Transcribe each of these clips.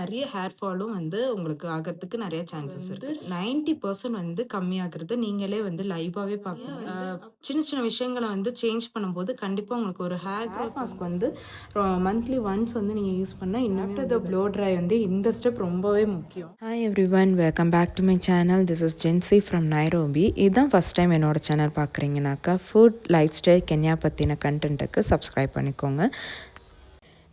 நிறைய ஹேர் ஃபாலும் வந்து உங்களுக்கு ஆகிறதுக்கு நிறைய சான்சஸ் இருக்கு. 90% வந்து கம்மியாகிறது நீங்களே வந்து லைவாவே பார்ப்பீங்க. சின்ன சின்ன விஷயங்களை வந்து சேஞ்ச் பண்ணும்போது கண்டிப்பா உங்களுக்கு ஒரு ஹேர் க்ரோத் மாஸ்க் வந்து மந்த்லி ஒன்ஸ் வந்து நீங்க யூஸ் பண்ணா இன்னும் ஆஃப்டர் த ப்ளோ ட்ரை வந்து இந்த ஸ்டெப் ரொம்பவே முக்கியம். Hi everyone, welcome back to my channel. This is Jency from Nairobi. இதுதான் ஃபஸ்ட் டைம் என்னோட சேனல் பார்க்குறீங்கனாக்கா ஃபுட் லைஃப் ஸ்டைல் கென்யா பற்றின கண்டென்ட்டுக்கு சப்ஸ்கிரைப் பண்ணிக்கோங்க.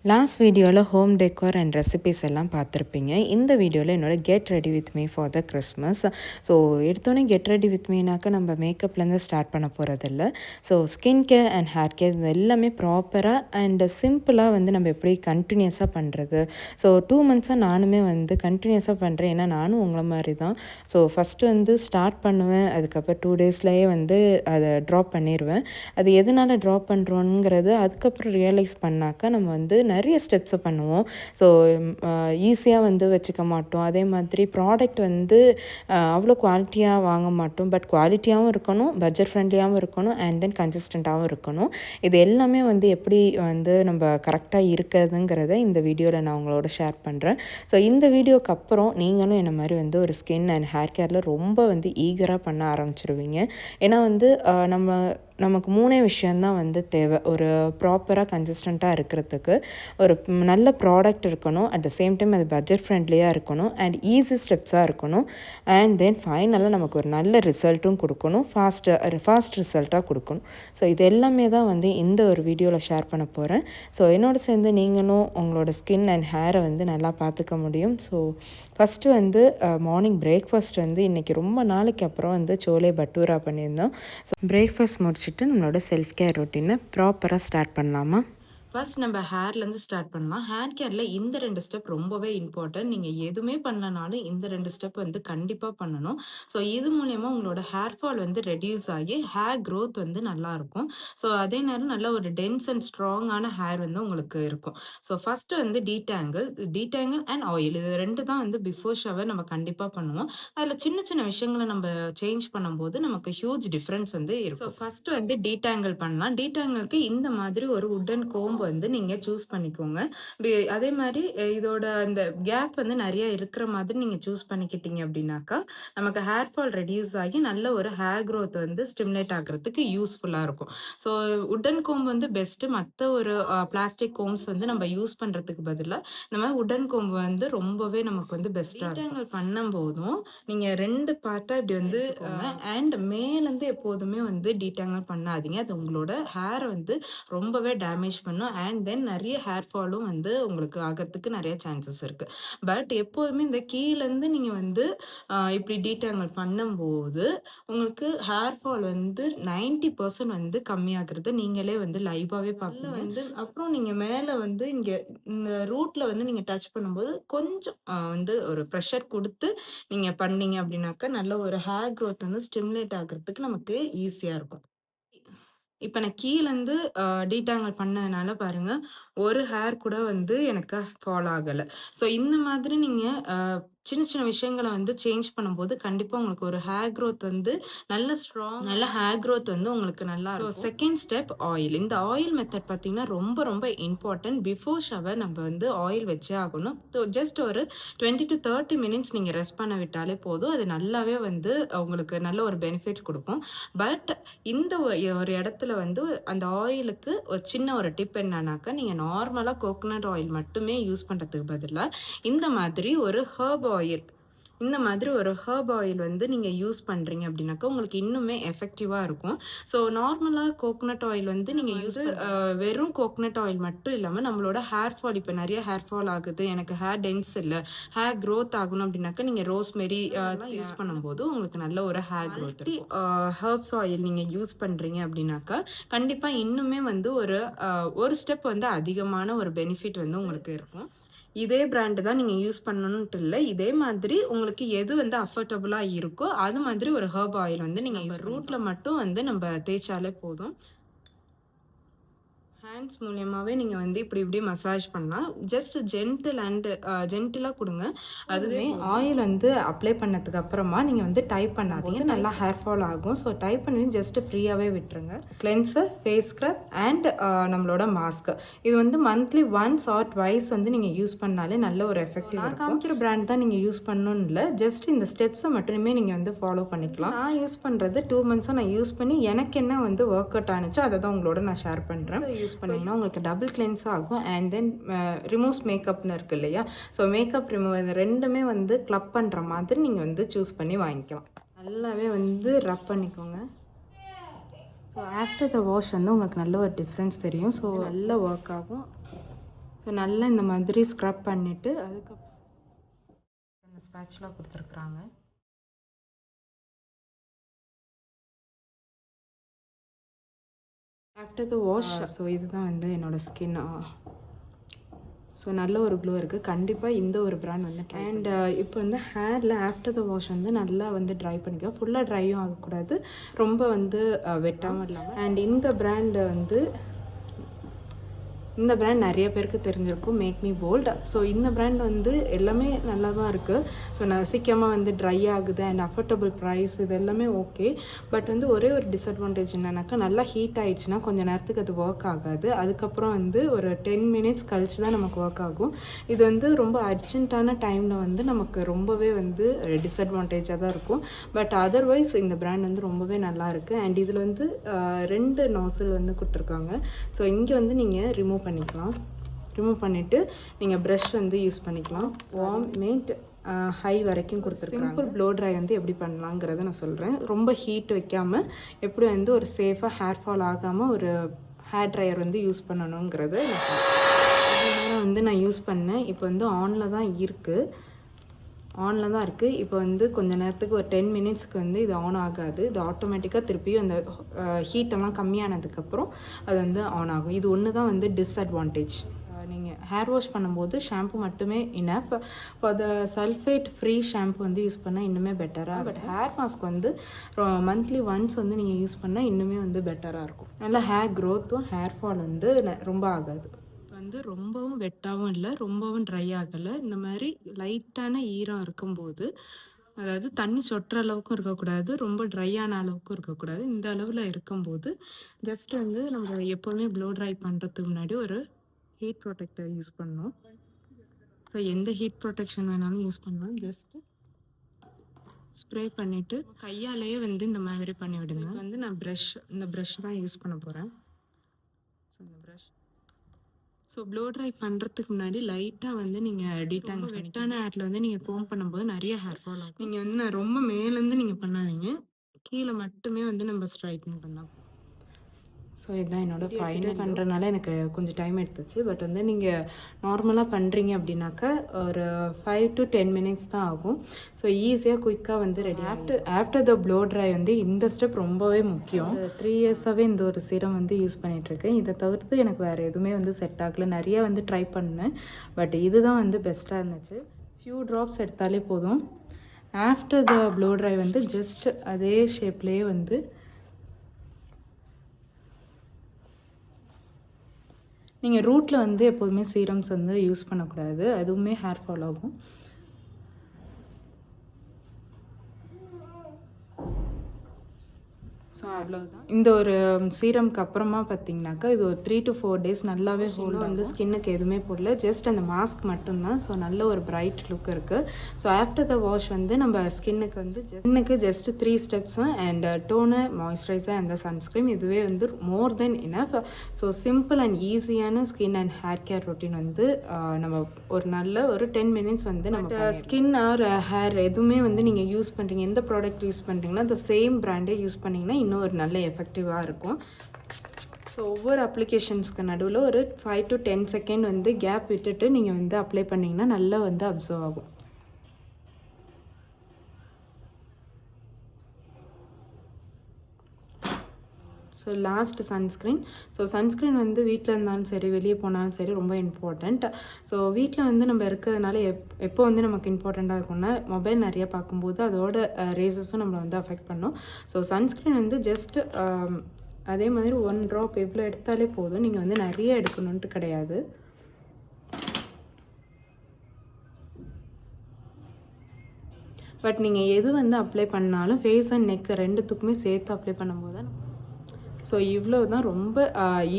லாஸ்ட் வீடியோவில் ஹோம் டெக்கோர் அண்ட் ரெசிபிஸ் எல்லாம் பார்த்துருப்பீங்க. இந்த வீடியோவில் என்னோடய get ready with me for the Christmas. So எடுத்தோன்னே கெட் ரெடி வித் மீனாக்கா நம்ம மேக்கப்லேருந்து ஸ்டார்ட் பண்ண போகிறதில்ல. So skin care and hair care இது எல்லாமே ப்ராப்பராக அண்ட் சிம்பிளாக வந்து நம்ம எப்படி கண்டினியூஸாக பண்ணுறது. ஸோ 2 மந்த்ஸாக நானுமே வந்து கண்டினியூஸாக பண்ணுறேன். ஏன்னா நானும் உங்களை மாதிரி தான். ஸோ ஃபஸ்ட்டு வந்து ஸ்டார்ட் பண்ணுவேன், அதுக்கப்புறம் 2 டேஸ்லேயே வந்து அதை ட்ராப் பண்ணிடுவேன். அது எதனால் ட்ராப் பண்ணுறோங்கிறது அதுக்கப்புறம் ரியலைஸ் பண்ணாக்கா நம்ம வந்து நிறைய ஸ்டெப்ஸை பண்ணுவோம். ஸோ ஈஸியாக வந்து வச்சுக்க மாட்டோம். அதே மாதிரி ப்ராடக்ட் வந்து அவ்வளோ குவாலிட்டியாக வாங்க மாட்டோம். பட் குவாலிட்டியாகவும் இருக்கணும், பட்ஜெட் ஃப்ரெண்ட்லியாகவும் இருக்கணும், அண்ட் தென் கன்சிஸ்டண்ட்டாகவும் இருக்கணும். இது எல்லாமே வந்து எப்படி வந்து நம்ம கரெக்டாக இருக்கிறதுங்கிறத இந்த வீடியோவில் நான் உங்களோட ஷேர் பண்ணுறேன். ஸோ இந்த வீடியோக்கு அப்புறம் நீங்களும் என்ன மாதிரி வந்து ஒரு ஸ்கின் அண்ட் ஹேர் கேரில் ரொம்ப வந்து ஈகராக பண்ண ஆரம்பிச்சிருவீங்க. ஏன்னா வந்து நமக்கு 3 விஷயந்தான் வந்து தேவை ஒரு ப்ராப்பராக கன்சிஸ்டண்ட்டாக இருக்கிறதுக்கு. ஒரு நல்ல ப்ராடக்ட் இருக்கணும், அட் த சேம் டைம் அது பட்ஜெட் ஃப்ரெண்ட்லியாக இருக்கணும், அண்ட் ஈஸி ஸ்டெப்ஸாக இருக்கணும், அண்ட் தென் ஃபைனலாக நமக்கு ஒரு நல்ல ரிசல்ட்டும் கொடுக்கணும், ஃபாஸ்ட் ரிசல்ட்டாக கொடுக்கணும். ஸோ இது எல்லாமே தான் வந்து இந்த ஒரு வீடியோவில் ஷேர் பண்ண போகிறேன். ஸோ என்னோட சேர்ந்து நீங்களும் உங்களோட ஸ்கின் அண்ட் ஹேரை வந்து நல்லா பார்த்துக்க முடியும். ஸோ ஃபஸ்ட்டு வந்து மார்னிங் பிரேக்ஃபாஸ்ட் வந்து இன்றைக்கி ரொம்ப நாளைக்கு அப்புறம் வந்து சோலே பட்டூரா பண்ணியிருந்தோம். ஸோ பிரேக்ஃபாஸ்ட் முடிச்சுட்டு நம்மளோட செல்ஃப் கேர் ரொட்டீனை ப்ராப்பராக ஸ்டார்ட் பண்ணலாமா? ஃபர்ஸ்ட் நம்ம ஹேர்லேருந்து ஸ்டார்ட் பண்ணலாம். ஹேர் கேரில் இந்த 2 ஸ்டெப் ரொம்பவே இம்பார்ட்டன்ட். நீங்கள் எதுவுமே பண்ணலனாலும் இந்த 2 ஸ்டெப் வந்து கண்டிப்பாக பண்ணணும். ஸோ இது மூலயமா உங்களோட ஹேர் ஃபால் வந்து ரெடியூஸ் ஆகி ஹேர் க்ரோத் வந்து நல்லாயிருக்கும். ஸோ அதே நேரம் நல்ல ஒரு டென்ஸ் அண்ட் ஸ்ட்ராங்கான ஹேர் வந்து உங்களுக்கு இருக்கும். ஸோ ஃபஸ்ட்டு வந்து டீடாங்கிள் அண்ட் ஆயில் இது 2 தான் வந்து பிஃபோர் ஷவர் நம்ம கண்டிப்பாக பண்ணுவோம். அதில் சின்ன சின்ன விஷயங்களை நம்ம சேஞ்ச் பண்ணும்போது நமக்கு ஹியூஜ் டிஃப்ரென்ஸ் வந்து இருக்கும். ஸோ ஃபஸ்ட்டு வந்து டீடாங்கிள் பண்ணலாம். டீடாங்கிளுக்கு இந்த மாதிரி ஒரு உட்டன் கோம்பு வந்து நீங்க சூஸ் பண்ணிக்கோங்க. அதே மாதிரி இதோட இந்த கேப் வந்து நிறைய இருக்கிற மாதிரி நீங்க சூஸ் பண்ணிக்கிட்டீங்க அப்படின்னாக்கா நமக்கு ஹேர் ஃபால் ரெடியூஸ் ஆகி நல்ல ஒரு ஹேர் க்ரோத் வந்து ஸ்டிமுலேட் ஆகிறதுக்கு யூஸ்ஃபுல்லா இருக்கும். ஸோ உட்டன் கோம்பு வந்து பெஸ்ட்டு. மற்ற ஒரு பிளாஸ்டிக் கோம்ஸ் வந்து நம்ம யூஸ் பண்றதுக்கு பதிலாக இந்த மாதிரி உட்டன் கோம்பு வந்து ரொம்பவே நமக்கு வந்து பெஸ்ட்டாக இருக்கும். பண்ணும்போதும் நீங்க 2 பார்ட்டாக இப்படி வந்து அண்ட் மேலேருந்து எப்போதுமே வந்து டீடாங்கிள் பண்ணாதீங்க. அது உங்களோட ஹேரை வந்து ரொம்பவே டேமேஜ் பண்ணும். அண்ட் தென் நிறைய ஹேர் ஃபாலும் வந்து உங்களுக்கு ஆகிறதுக்கு நிறைய சான்சஸ் இருக்குது. பட் எப்போதுமே இந்த கீழேருந்து நீங்கள் வந்து இப்படி டீடாங்கிள் பண்ணும்போது உங்களுக்கு ஹேர் ஃபால் வந்து 90% வந்து கம்மியாகிறது நீங்களே வந்து லைவாகவே பார்ப்பீங்க. வந்து அப்புறம் நீங்கள் மேலே வந்து இங்கே இந்த ரூட்டில் வந்து நீங்கள் டச் பண்ணும்போது கொஞ்சம் வந்து ஒரு ப்ரெஷர் கொடுத்து நீங்கள் பண்ணீங்க அப்படின்னாக்கா நல்ல ஒரு ஹேர் க்ரோத் வந்து ஸ்டிமுலேட் ஆகிறதுக்கு நமக்கு ஈஸியாக இருக்கும். இப்ப நான் கீழேருந்து டீடாங்கிள் பண்ணதுனால பாருங்க, ஒரு ஹேர் கூட வந்து எனக்கு ஃபால் ஆகல. ஸோ இந்த மாதிரி நீங்க சின்ன சின்ன விஷயங்கள வந்து சேஞ்ச் பண்ணும்போது, கண்டிப்பா உங்களுக்கு ஒரு ஹேர் க்ரோத் வந்து நல்ல ஹேர் க்ரோத் வந்து உங்களுக்கு நல்லா இருக்கும். So second step oil. இந்த ஆயில் மெத்தட் பார்த்தீங்கன்னா, ரொம்ப ரொம்ப இம்பார்ட்டன்ட். பிஃபோர் ஷவர் நம்ம வந்து ஆயில் வச்சே ஆகணும். ஸோ ஜஸ்ட் ஒரு 20 to 30 மினிட்ஸ் நீங்க ரெஸ்ட் பண்ண விட்டாலே போதும். அது நல்லாவே வந்து உங்களுக்கு நல்ல ஒரு பெனிஃபிட் குடுக்கும். பட் இந்த ஒரு இடத்துல வந்து அந்த ஆயிலுக்கு ஒரு சின்ன ஒரு டிப் என்னன்னாக்கா, நீங்க நார்மலா கோகனட் ஆயில் மட்டுமே யூஸ் பண்றதுக்கு பதிலா, இந்த மாதிரி ஒரு ஹெர்ப் ஆயில் வந்து நீங்க யூஸ் பண்றீங்க அப்படின்னாக்கா, உங்களுக்கு இன்னுமே எஃபெக்டிவா இருக்கும். ஸோ நார்மலா கோகனட் ஆயில் வந்து நீங்க வெறும் கோகனட் ஆயில் மட்டும் இல்லாம நம்மளோட ஹேர் ஃபால் இப்ப நிறைய ஹேர் ஃபால் ஆகுது, எனக்கு ஹேர் டென்ஸ் இல்ல, ஹேர் க்ரோத் ஆகணும் அப்படின்னாக்கா, நீங்க ரோஸ்மெரி யூஸ் பண்ணும்போது உங்களுக்கு நல்ல ஒரு ஹேர் க்ரோத் இருக்கும். ஹெர்ப்ஸ் ஆயில் நீங்க யூஸ் பண்றீங்க அப்படின்னாக்கா, கண்டிப்பா இன்னுமே வந்து ஒரு ஸ்டெப் வந்து அதிகமான ஒரு பெனிஃபிட் வந்து உங்களுக்கு இருக்கும். இதே பிராண்ட் தான் நீங்க யூஸ் பண்ணணும்ட்டு இல்ல. இதே மாதிரி உங்களுக்கு எது வந்து அஃபோர்டபுளா இருக்கோ, அது மாதிரி ஒரு ஹெர்ப் ஆயில் வந்து நீங்க ரூட்ல மட்டும் வந்து நம்ம தேய்ச்சாலே போதும். ஹேண்ட்ஸ் மூலியமாகவே நீங்கள் வந்து இப்படி மசாஜ் பண்ணலாம். ஜஸ்ட் ஜென்டிலாக கொடுங்க. அதுவே ஆயில் வந்து அப்ளை பண்ணதுக்கு அப்புறமா நீங்கள் வந்து டைப் பண்ணாதீங்க, நல்லா ஹேர் ஃபால் ஆகும். ஸோ டைப் பண்ணி ஜஸ்ட் ஃப்ரீயாகவே விட்டுருங்க. கிளென்சர், ஃபேஸ் ஸ்க்ரப் அண்ட் நம்மளோட மாஸ்க், இது வந்து மந்த்லி ஒன்ஸ் ஆர் ட்வைஸ் வந்து நீங்கள் யூஸ் பண்ணாலே நல்ல ஒரு எஃபெக்டிவ் இருக்கும். காமிக்கிற பிராண்ட் தான் நீங்கள் யூஸ் பண்ணணும்னு இல்லை, ஜஸ்ட் இந்த ஸ்டெப்ஸை மட்டுமே நீங்கள் வந்து ஃபாலோ பண்ணிக்கலாம். நான் யூஸ் பண்ணுறது 2 மந்த்ஸாக நான் யூஸ் பண்ணி எனக்கு என்ன வந்து ஒர்க் அவுட் ஆனிச்சோ அதை தான் உங்களோட நான் ஷேர் பண்ணுறேன். யூஸ் பண்ணிங்கன்னா உங்களுக்கு டபுள் கிளென்ஸ் ஆகும். அண்ட் தென் ரிமூவ்ஸ் மேக்கப்னு இருக்குது இல்லையா, ஸோ மேக்கப் ரிமூவ் இது ரெண்டுமே வந்து கிளப் பண்ணுற மாதிரி நீங்கள் வந்து சூஸ் பண்ணி வாங்கிக்கலாம். நல்லாவே வந்து ரப் பண்ணிக்கோங்க. ஸோ ஆஃப்டர் த வாஷ் வந்து உங்களுக்கு நல்ல ஒரு டிஃப்ரென்ஸ் தெரியும். ஸோ நல்லா ஒர்க் ஆகும். ஸோ நல்லா இந்த மாதிரி ஸ்க்ரப் பண்ணிவிட்டு அதுக்கப்புறம் இந்த ஸ்பேட்ச்லாம் கொடுத்துருக்குறாங்க. ஆஃப்டர் த வாஷ் ஸோ இதுதான் வந்து என்னோடய ஸ்கின். ஸோ நல்ல ஒரு க்ளோ இருக்குது. கண்டிப்பாக இந்த ஒரு ப்ராண்ட் வந்து அண்ட் இப்போ வந்து ஹேரில் ஆஃப்டர் த வாஷ் வந்து நல்லா வந்து ட்ரை பண்ணிக்க, ஃபுல்லாக ட்ரையும் ஆகக்கூடாது, ரொம்ப வந்து வெட்டாமல் இல்லாமல். அண்ட் இந்த பிராண்ட் நிறைய பேருக்கு தெரிஞ்சிருக்கும், மேக் மீ போல்ட். ஸோ இந்த பிராண்ட் வந்து எல்லாமே நல்லா தான் இருக்குது. ஸோ நான் சீக்கிரமாக வந்து ட்ரை ஆகுது அண்ட் அஃபோர்டபுள் ப்ரைஸ், இது எல்லாமே ஓகே. பட் வந்து ஒரே ஒரு டிஸ்அட்வான்டேஜ் என்னன்னாக்கா, நல்லா ஹீட் ஆகிடுச்சுன்னா கொஞ்சம் நேரத்துக்கு அது ஒர்க் ஆகாது. அதுக்கப்புறம் வந்து ஒரு 10 மினிட்ஸ் கழிச்சு தான் நமக்கு ஒர்க் ஆகும். இது வந்து ரொம்ப அர்ஜென்ட்டான டைமில் வந்து நமக்கு ரொம்பவே வந்து டிஸ்அட்வான்டேஜாக தான் இருக்கும். பட் அதர்வைஸ் இந்த பிராண்ட் வந்து ரொம்பவே நல்லா இருக்குது. அண்ட் இதில் வந்து 2 நாசில் வந்து கொடுத்துருக்காங்க. ஸோ இங்கே வந்து நீங்கள் ரிமூவ் பண்ணிவிட்டு நீங்கள் ப்ரஷ் வந்து யூஸ் பண்ணிக்கலாம். வார்ம், மீட், ஹை வரைக்கும் கொடுத்துருக்காங்க. சிம்பிள் ப்ளோ ட்ரை வந்து எப்படி பண்ணலாங்கிறத நான் சொல்கிறேன். ரொம்ப ஹீட் வைக்காமல் எப்படி வந்து ஒரு சேஃபாக ஹேர் ஃபால் ஆகாமல் ஒரு ஹேர் ட்ரையர் வந்து யூஸ் பண்ணணுங்கிறது வந்து நான் யூஸ் பண்ணேன். இப்போ வந்து ஆனில் தான் இருக்குது. இப்போ வந்து கொஞ்சம் நேரத்துக்கு ஒரு 10 மினிட்ஸ்க்கு வந்து இது ஆன் ஆகாது. இது ஆட்டோமேட்டிக்காக திருப்பியும் அந்த ஹீட்டெல்லாம் கம்மியானதுக்கப்புறம் அது வந்து ஆன் ஆகும். இது ஒன்று தான் வந்து டிஸ்அட்வான்டேஜ். நீங்கள் ஹேர் வாஷ் பண்ணும்போது ஷாம்பு மட்டுமே enough. For the sulphate free shampoo வந்து யூஸ் பண்ணால் இன்னுமே பெட்டராக. பட் ஹேர் மாஸ்க் வந்து மந்த்லி ஒன்ஸ் வந்து நீங்கள் யூஸ் பண்ணால் இன்னுமே வந்து பெட்டராக இருக்கும். நல்லா ஹேர் க்ரோத்தும் ஹேர் ஃபால் வந்து ரொம்ப ஆகாது. வந்து ரொம்பவும் வெட்டாகவும் இல்லை, ரொம்பவும் ட்ரை ஆகலை. இந்த மாதிரி லைட்டான ஈரம் இருக்கும்போது, அதாவது தண்ணி சொட்டுற அளவுக்கும் இருக்கக்கூடாது, ரொம்ப ட்ரையான அளவுக்கும் இருக்கக்கூடாது. இந்த அளவில் இருக்கும்போது ஜஸ்ட் வந்து நம்ம எப்போவுமே ப்ளோ ட்ரை பண்ணுறதுக்கு முன்னாடி ஒரு ஹீட் ப்ரொடெக்டர் யூஸ் பண்ணணும். ஸோ எந்த ஹீட் ப்ரொடெக்ஷன் வேணாலும் யூஸ் பண்ணலாம். ஜஸ்ட்டு ஸ்ப்ரே பண்ணிவிட்டு கையாலேயே வந்து இந்த மாதிரி பண்ணி விடுங்க. இப்போ வந்து நான் இந்த ப்ரஷ் தான் யூஸ் பண்ண போகிறேன். ஸோ இந்த ப்ரஷ் ப்ளோ ட்ரை பண்ணுறதுக்கு முன்னாடி லைட்டாக வந்து நீங்கள் டீடாங் வெட்டான ஹேரில் வந்து நீங்கள் கோம் பண்ணும்போது நிறைய ஹேர் ஃபால் ஆகும். நீங்கள் வந்து நான் ரொம்ப மேலேருந்து நீங்கள் பண்ணாதீங்க, கீழே மட்டுமே வந்து நம்ம ஸ்ட்ரைட்னிங் பண்ணலாம். ஸோ இதுதான் என்னோடய ஃபைனல் பண்ணுறதுனால எனக்கு கொஞ்சம் டைம் எடுத்துச்சு. பட் வந்து நீங்கள் நார்மலாக பண்ணுறீங்க அப்படின்னாக்கா ஒரு 5 to 10 மினிட்ஸ் தான் ஆகும். ஸோ ஈஸியாக குயிக்காக வந்து ready. After the flow try வந்து இந்த ஸ்டெப் ரொம்பவே முக்கியம். 3 இயர்ஸாகவே இந்த ஒரு சீரம் வந்து யூஸ் பண்ணிகிட்ருக்கேன். இதை தவிர்த்து எனக்கு வேறு எதுவுமே வந்து செட் ஆகலை. நிறைய வந்து ட்ரை பண்ணேன், பட் இதுதான் வந்து பெஸ்ட்டாக இருந்துச்சு. ஃபியூ ட்ராப்ஸ் எடுத்தாலே போதும். ஆஃப்டர் த ப்ளோ ட்ரை வந்து ஜஸ்ட் அதே ஷேப்லேயே வந்து நீங்கள் ரூட்டில் வந்து எப்போதுமே சீரம்ஸ் வந்து யூஸ் பண்ணக்கூடாது, அதுவுமே ஹேர் ஃபால் ஆகும். ஸோ அவ்வளோதான். இந்த ஒரு சீரம்க்கு அப்புறமா பார்த்தீங்கன்னாக்கா இது ஒரு 3 to 4 days நல்லாவே ஹோல்டு வந்து ஸ்கின்னுக்கு எதுவுமே போடல, ஜஸ்ட் அந்த மாஸ்க் மட்டும்தான். ஸோ நல்ல ஒரு பிரைட் லுக் இருக்குது. ஸோ ஆஃப்டர் த வாஷ் வந்து நம்ம ஸ்கின்னுக்கு just 3 steps and toner, moisturiser and sunscreen, இதுவே வந்து more then enough. So simple and ஈஸியான skin and hair care routine வந்து நம்ம ஒரு 10 மினிட்ஸ் வந்து நம்ம ஸ்கின் ஆர் ஹேர் எதுவுமே வந்து நீங்கள் யூஸ் பண்ணுறீங்க, எந்த ப்ராடக்ட் யூஸ் பண்ணுறீங்கன்னா அந்த சேம் பிராண்டே யூஸ் பண்ணிங்கன்னா இன்னும் ஒரு நல்ல எஃபெக்டிவாக இருக்கும். ஸோ ஒவ்வொரு அப்ளிகேஷன்ஸ்க்கு நடுவில் ஒரு 5 to 10 செகண்ட் வந்து கேப் விட்டுட்டு நீங்கள் வந்து அப்ளை பண்ணிங்கன்னா நல்லா வந்து அப்சர்வ் ஆகும். So last sunscreen. So sunscreen வந்து வீட்டில் இருந்தாலும் சரி வெளியே போனாலும் சரி ரொம்ப இம்பார்ட்டண்ட். ஸோ வீட்டில் வந்து நம்ம இருக்கிறதுனால எப்போ வந்து நமக்கு இம்பார்ட்டண்ட்டாக இருக்கும்னா மொபைல் நிறைய பார்க்கும்போது அதோட ரேசஸும் நம்மளை வந்து அஃபெக்ட் பண்ணும். ஸோ சன்ஸ்க்ரீன் வந்து ஜஸ்ட் அதே மாதிரி 1 ட்ராப் இவ்வளோ எடுத்தாலே போதும். நீங்கள் வந்து நிறைய எடுக்கணுன்ட்டு கிடையாது. பட் நீங்கள் எது வந்து அப்ளை பண்ணாலும் ஃபேஸ் அண்ட் நெக் 2த்துக்குமே சேர்த்து அப்ளை பண்ணும்போது தான் ஸோ இவ்வளோ தான் ரொம்ப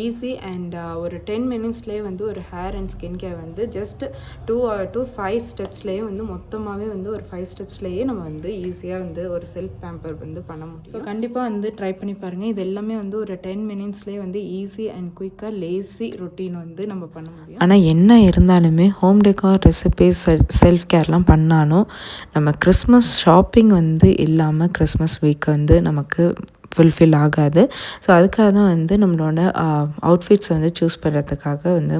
ஈஸி அண்ட் ஒரு 10 மினிட்ஸ்லேயே வந்து ஒரு ஹேர் அண்ட் ஸ்கின் கேர் வந்து ஜஸ்ட் 5 ஸ்டெப்ஸ்லேயே வந்து மொத்தமாகவே வந்து ஒரு 5 ஸ்டெப்ஸ்லேயே நம்ம வந்து ஈஸியாக வந்து ஒரு செல்ஃப் பேம்பர் வந்து பண்ண முடியும். ஸோ கண்டிப்பாக வந்து ட்ரை பண்ணி பாருங்கள். இது எல்லாமே வந்து ஒரு 10 மினிட்ஸ்லேயே வந்து ஈஸி அண்ட் குயிக்காக லேசி ரொட்டீன் வந்து நம்ம பண்ண முடியும். ஆனால் என்ன இருந்தாலுமே ஹோம் டெக்கார் ரெசிபீஸ் செல்ஃப் கேர்லாம் பண்ணாலும் நம்ம கிறிஸ்மஸ் ஷாப்பிங் வந்து இல்லாமல் கிறிஸ்மஸ் வீக் வந்து நமக்கு ஃபுல்ஃபில் ஆகாது. ஸோ அதுக்காக தான் வந்து நம்மளோட அவுட்ஃபிட்ஸ் வந்து சூஸ் பண்ணுறதுக்காக வந்து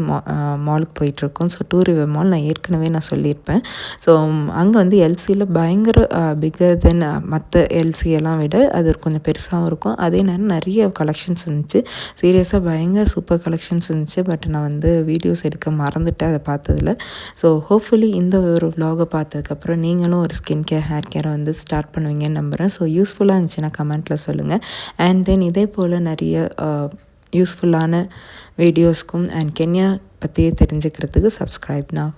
மாலுக்கு போயிட்டுருக்கோம். ஸோ டூ ரிவர் மால் நான் சொல்லியிருப்பேன். ஸோ அங்கே வந்து எல்சியில் பயங்கர பிக்கர் தென் மற்ற எல்சியெல்லாம் விட அது கொஞ்சம் பெருசாகவும் இருக்கும். அதே நேரம் நிறைய கலெக்ஷன்ஸ் இருந்துச்சு. சீரியஸாக பயங்கர சூப்பர் கலெக்ஷன்ஸ் இருந்துச்சு. பட் நான் வந்து வீடியோஸ் எடுக்க மறந்துட்டேன் அதை பார்த்ததில். ஸோ ஹோப்ஃபுல்லி இந்த ஒரு vlog-ஐ பார்த்ததுக்கப்புறம் நீங்களும் ஒரு ஸ்கின் கேர் ஹேர் கேரை வந்து ஸ்டார்ட் பண்ணுவீங்கன்னு நம்புகிறேன். ஸோ யூஸ்ஃபுல்லாக இருந்துச்சுன்னா கமெண்ட்டில் சொல்லுங்கள். அண்ட் தென் இதே போல் நிறைய யூஸ்ஃபுல்லான வீடியோஸ்க்கும் அண்ட் கென்யா பற்றியே தெரிஞ்சுக்கிறதுக்கு சப்ஸ்கிரைப் now.